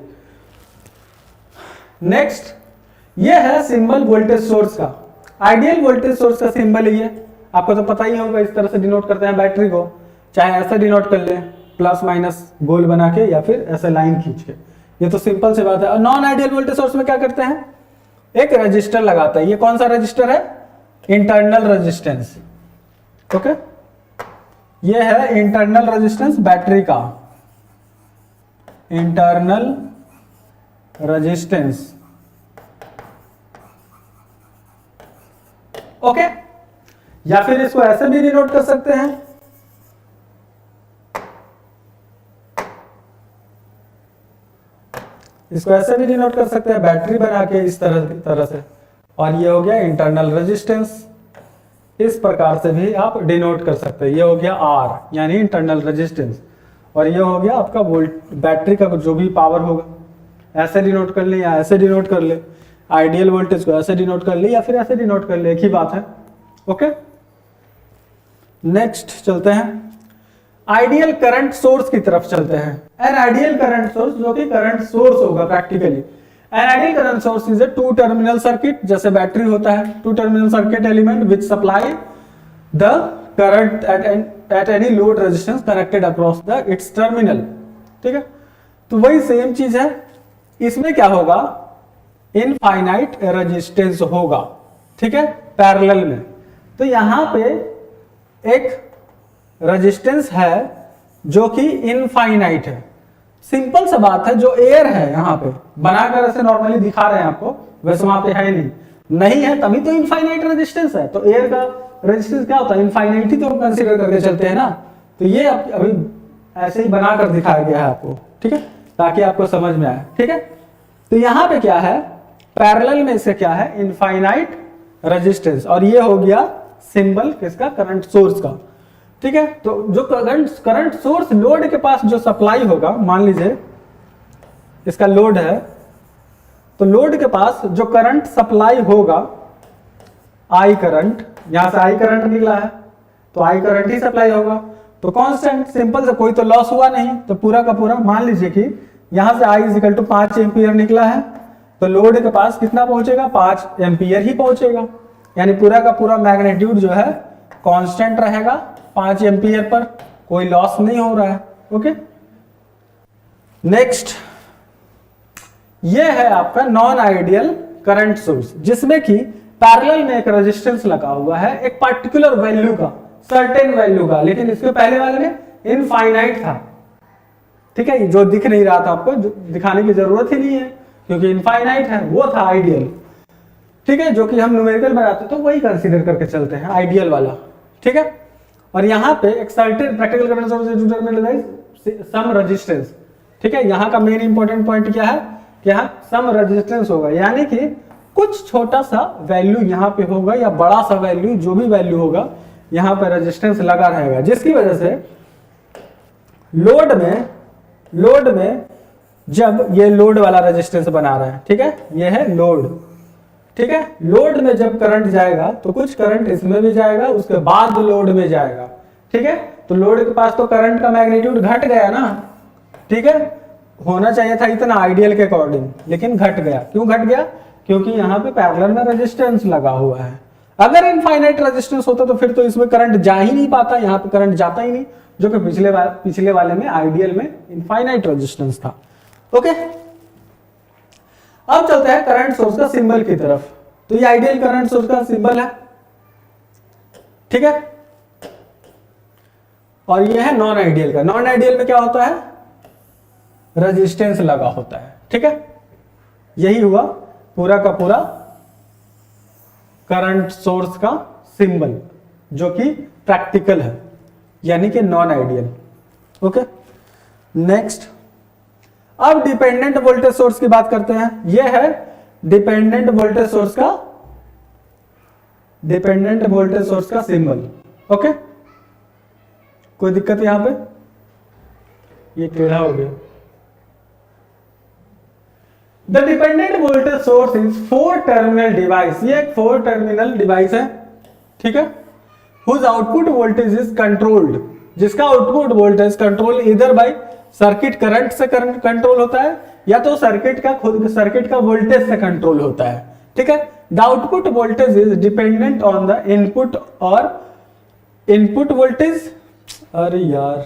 नेक्स्ट, ये है सिंबल वोल्टेज सोर्स का। आइडियल वोल्टेज सोर्स का सिंबल ये आपको तो पता ही होगा, इस तरह से डिनोट करते हैं बैटरी को, चाहे ऐसा डिनोट कर ले प्लस माइनस गोल बना के या फिर ऐसे लाइन खींच के, ये तो सिंपल सी बात है। और नॉन आइडियल वोल्टेज सोर्स में क्या करते हैं, एक रजिस्टर लगाता है। ये कौन सा रजिस्टर है, इंटरनल रेजिस्टेंस। ओके, ये है इंटरनल रेजिस्टेंस बैटरी का, इंटरनल रेजिस्टेंस। ओके, या फिर इसको ऐसे भी डिनोट कर सकते हैं, इसको ऐसे भी डिनोट कर सकते हैं बैटरी बना के इस तरह से, और ये हो गया इंटरनल रेजिस्टेंस। इस प्रकार से भी आप डिनोट कर सकते हैं। ये हो गया R यानी इंटरनल रेजिस्टेंस, और ये हो गया आपका वोल्ट बैटरी का जो भी पावर होगा। ऐसे डिनोट कर ले या ऐसे डिनोट कर ले, आइडियल वोल्टेज को ऐसे डिनोट कर ले या फिर ऐसे डिनोट कर ले, एक ही बात है। ओके, नेक्स्ट चलते हैं, आइडियल करंट सोर्स की तरफ चलते हैं। एन आइडियल करंट सोर्स, जो कि करंट सोर्स होगा practically. An ideal current source is a two terminal circuit, जैसे बैटरी होता है, two terminal circuit element which supply the current at any load resistance connected across the its terminal. ठीक है, तो वही सेम चीज है, इसमें क्या होगा, इनफाइनाइट रेजिस्टेंस होगा। ठीक है, पैरेलल में। तो यहां पे एक रेजिस्टेंस है जो कि इनफाइनाइट है। सिंपल सा बात है, जो एयर है यहाँ पे बनाकर ऐसे नॉर्मली दिखा रहे हैं आपको, वैसे वहां पे है नहीं है, तभी तो इनफाइनाइट रेजिस्टेंस है। तो एयर का रेजिस्टेंस क्या होता है, इनफाइनाइट ही तो कंसीडर करके चलते हैं ना। तो ये अभी ऐसे ही बनाकर दिखाया गया है आपको, ठीक है, ताकि आपको समझ में आए। ठीक है, तो यहाँ पे क्या है, पैरेलल में इससे क्या है, इनफाइनाइट रेजिस्टेंस, और ये हो गया सिंबल किसका, करंट सोर्स का। ठीक है, तो जो करंट सोर्स लोड के पास जो सप्लाई होगा, मान लीजिए इसका लोड है, तो लोड के पास जो करंट सप्लाई होगा, आई करंट, यहां से आई करंट निकला है तो आई करंट ही सप्लाई होगा। तो कांस्टेंट, सिंपल से, कोई तो लॉस हुआ नहीं, तो पूरा का पूरा मान लीजिए कि यहां से आई इक्वल टू 5 एम्पियर निकला है, तो लोड के पास कितना पहुंचेगा, 5 एम्पियर ही पहुंचेगा, यानी पूरा का पूरा मैग्नीट्यूड जो है कांस्टेंट रहेगा 5 एम्पियर पर, कोई लॉस नहीं हो रहा है। ओके, नेक्स्ट, ये है आपका नॉन आइडियल करंट सोर्स, जिसमें कि पैरेलल में एक रेजिस्टेंस लगा हुआ है एक पर्टिकुलर वैल्यू का, सर्टेन वैल्यू का, लेकिन इसके पहले वाले में इनफाइनाइट था। ठीक है, जो दिख नहीं रहा था आपको, दिखाने की जरूरत ही नहीं है क्योंकि इनफाइनाइट है, वो था आइडियल। ठीक है, जो कि हम न्यूमेरिकल बनाते तो वही कंसीडर करके चलते हैं, आइडियल वाला। ठीक है, और यहाँ पे एक certain practical current source determined some resistance. ठीक है, यहाँ का मेन इंपॉर्टेंट पॉइंट क्या है कि यहाँ सम रेजिस्टेंस होगा, यानी कि कुछ छोटा सा वैल्यू यहाँ पे होगा या बड़ा सा वैल्यू, जो भी वैल्यू होगा यहाँ पे रेजिस्टेंस लगा रहेगा, जिसकी वजह से लोड में जब ये लोड वाला रेजिस्टेंस बना रहा है, ठीक है, ये है लोड। ठीक है, लोड में जब करंट जाएगा तो कुछ करंट इसमें भी जाएगा, उसके बाद लोड में जाएगा। ठीक है, तो लोड के पास तो करंट का मैग्नीट्यूड घट गया ना। ठीक है, होना चाहिए था इतना आइडियल के अकॉर्डिंग, लेकिन घट गया। क्यों घट गया, क्योंकि यहाँ पे पैरेलल में रेजिस्टेंस लगा हुआ है। अगर इनफाइनाइट रेजिस्टेंस होता तो फिर तो इसमें करंट जा ही नहीं पाता, यहाँ पे करंट जाता ही नहीं, जो कि पिछले वाले में आइडियल में इनफाइनाइट रेजिस्टेंस था। ओके, अब चलते हैं करंट सोर्स का सिंबल की तरफ। तो ये आइडियल करंट सोर्स का सिंबल है। ठीक है, और ये है नॉन आइडियल का। नॉन आइडियल में क्या होता है, रेजिस्टेंस लगा होता है। ठीक है, यही हुआ पूरा का पूरा करंट सोर्स का सिंबल, जो कि प्रैक्टिकल है, यानी कि नॉन आइडियल। ओके, नेक्स्ट, अब डिपेंडेंट वोल्टेज सोर्स की बात करते हैं। यह है डिपेंडेंट वोल्टेज सोर्स का सिंबल। ओके, कोई दिक्कत यहां पे, ये टेढ़ा हो गया। The dependent voltage source is 4 terminal device. ये एक 4 टर्मिनल डिवाइस है। ठीक है, whose output voltage is controlled, जिसका आउटपुट वोल्टेज कंट्रोल इधर बाय सर्किट करंट से कंट्रोल होता है, या तो सर्किट का वोल्टेज से कंट्रोल होता है। ठीक है, the output voltage is dependent on the input voltage. अरे यार,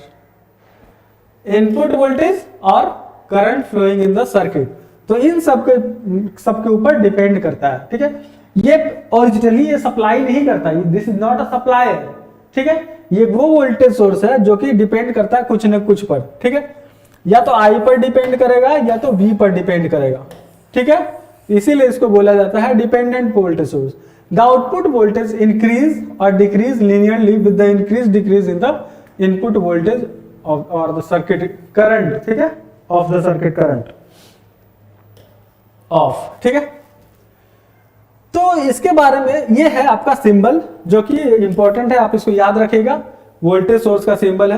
इनपुट वोल्टेज और current flowing in the circuit. तो इन सबके ऊपर डिपेंड करता है, ठीक है। ये ओरिजिनली ये सप्लाई नहीं करता, this is not a supplier, ठीक है। ये वो वोल्टेज सोर्स है जो कि डिपेंड करता है कुछ न कुछ पर, ठीक है। या तो आई पर डिपेंड करेगा या तो वी पर डिपेंड करेगा, ठीक है। इसीलिए इसको बोला जाता है dependent voltage source. The output voltage increase और decrease linearly with the increase decrease in the input voltage और द सर्किट करंट, ठीक है, of the circuit current of, ठीक है। तो इसके बारे में ये है आपका सिंबल जो कि इंपॉर्टेंट है, आप इसको याद रखिएगा, वोल्टेज सोर्स का सिंबल है।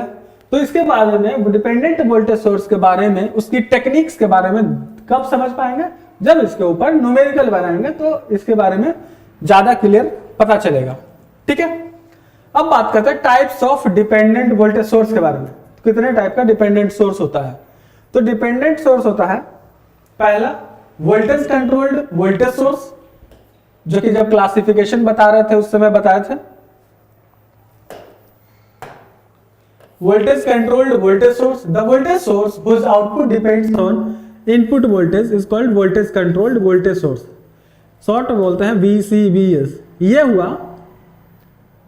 तो इसके बारे में डिपेंडेंट वोल्टेज सोर्स के बारे में, उसकी टेक्निक्स के बारे में कब समझ पाएंगे, जब इसके ऊपर न्यूमेरिकल बनाएंगे तो इसके बारे में ज्यादा क्लियर पता चलेगा, ठीक है। अब बात करते हैं types of dependent voltage source के बारे में। कितने टाइप का डिपेंडेंट सोर्स होता है? तो डिपेंडेंट सोर्स होता है पहला वोल्टेज कंट्रोल्ड वोल्टेज सोर्स, जो कि जब क्लासिफिकेशन बता रहे थे उस समय बताए थे। Voltage controlled voltage source, the voltage source whose output depends on input voltage is called voltage controlled voltage source, short बोलते हैं VCVS। ये हुआ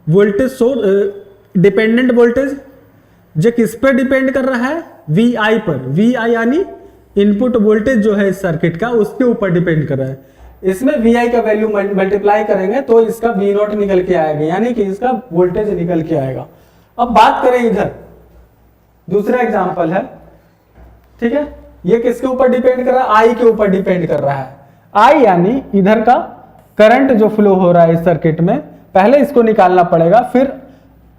वोल्टेज सोर्स डिपेंडेंट वोल्टेज, जो किस पर डिपेंड कर रहा है? VI पर। VI यानी इनपुट वोल्टेज जो है इस सर्किट का, उसके ऊपर डिपेंड कर रहा है। इसमें VI का वैल्यू मल्टीप्लाई करेंगे तो इसका V0 निकल के आएगा, यानी कि इसका वोल्टेज निकल के आएगा। अब बात करें इधर दूसरा एग्जांपल है, ठीक है। ये किसके ऊपर डिपेंड कर रहा है? I के ऊपर डिपेंड कर रहा है। I यानी इधर का करंट जो फ्लो हो रहा है इस सर्किट में, पहले इसको निकालना पड़ेगा, फिर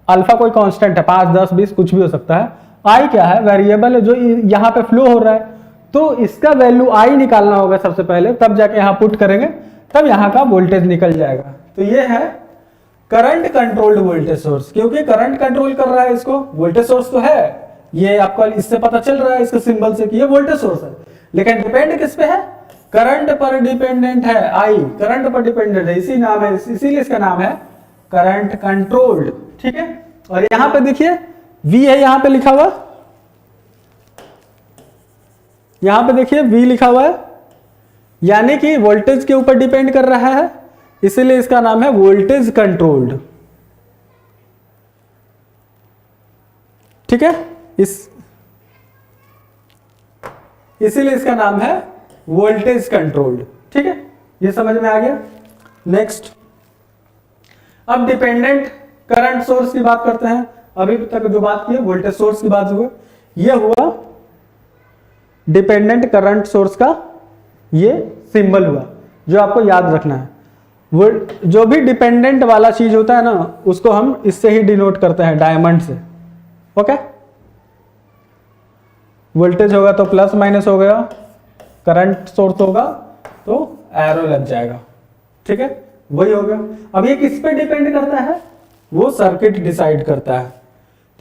अल्फा कोई कांस्टेंट है, 5, 10, 20 कुछ भी हो सकता है। I क्या है? वेरिएबल है जो यहाँ पे फ्लो हो रहा है, तो इसका वैल्यू I निकालना होगा सबसे पहले, तब जाके यहाँ पुट करेंगे, तब यहाँ का वोल्टेज निकल जाएगा। तो ये है करंट कंट्रोल्ड वोल्टेज सोर्स, क्योंकि करंट कंट्रोल कर रहा है इसको, वोल्टेज सोर्स तो है, ये आपको इससे पता चल रहा है इसके सिंबल से कि ये वोल्टेज सोर्स है, लेकिन डिपेंड किस पे है? करंट पर डिपेंडेंट है। I करंट पर डिपेंडेंट है, इसी नाम है, इसीलिए इसका नाम है करंट कंट्रोल्ड, ठीक है। और यहाँ पे देखिए V है, यहाँ पे लिखा हुआ, यहाँ पे देखिए V लिखा हुआ है, यानी कि वोल्टेज के ऊपर डिपेंड कर रहा है, इसीलिए इसका नाम है वोल्टेज कंट्रोल्ड, ठीक है। इसीलिए इसका नाम है वोल्टेज कंट्रोल्ड, ठीक है। ये समझ में आ गया। नेक्स्ट, अब डिपेंडेंट करंट सोर्स की बात करते हैं। अभी तक जो बात की वोल्टेज सोर्स की बात हुआ, ये हुआ डिपेंडेंट करंट सोर्स का ये सिंबल हुआ, जो आपको याद रखना है। वो जो भी डिपेंडेंट वाला चीज होता है ना, उसको हम इससे ही डिनोट करते हैं, डायमंड से, ओके। वोल्टेज होगा तो प्लस माइनस हो गया, करंट सोर्स होगा तो एरो लग जाएगा, ठीक है, वही हो गया। अब ये किस पे डिपेंड करता है? वो सर्किट डिसाइड करता है,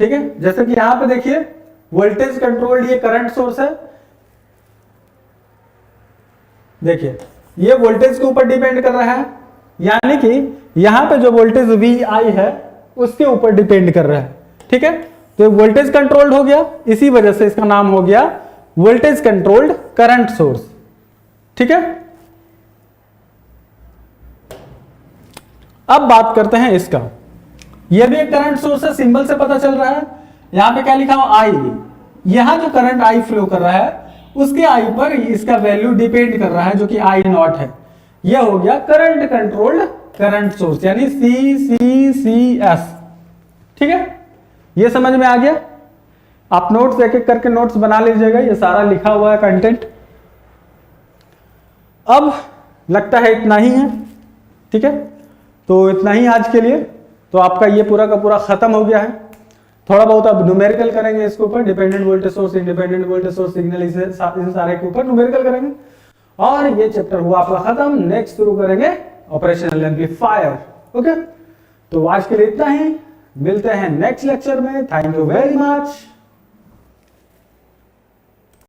ठीक है। जैसे कि यहां पे देखिए वोल्टेज कंट्रोल्ड ये करंट सोर्स है, देखिए ये वोल्टेज के ऊपर डिपेंड कर रहा है, यानी कि यहां पे जो वोल्टेज VI है उसके ऊपर डिपेंड कर रहा है, ठीक है। तो वोल्टेज कंट्रोल्ड हो गया, इसी वजह से इसका नाम हो गया वोल्टेज कंट्रोल्ड करंट सोर्स, ठीक है। अब बात करते हैं इसका, यह भी एक करंट सोर्स है, सिंबल से पता चल रहा है। यहां पे क्या लिखा हुआ? I। यहां जो करंट I फ्लो कर रहा है उसके I पर इसका वैल्यू डिपेंड कर रहा है, जो कि I0 है। यह हो गया करंट कंट्रोल्ड करंट सोर्स, यानी CCCS, ठीक है। ये समझ में आ गया। आप नोट्स एक एक करके नोट्स बना लीजिएगा, ये सारा लिखा हुआ है कंटेंट। अब लगता है इतना ही है, ठीक है। तो इतना ही आज के लिए, तो आपका ये पूरा का पूरा खत्म हो गया है। थोड़ा बहुत अब न्यूमेरिकल करेंगे इसके ऊपर, dependent voltage source, independent voltage source, signal, इसे सारे के ऊपर न्यूमेरिकल करेंगे और ये चैप्टर हुआ आपका खत्म। नेक्स्ट शुरू करेंगे ऑपरेशनल एम्पलीफायर, ओके। तो आज के लिए इतना ही, मिलते हैं नेक्स्ट लेक्चर में। Thank you very much.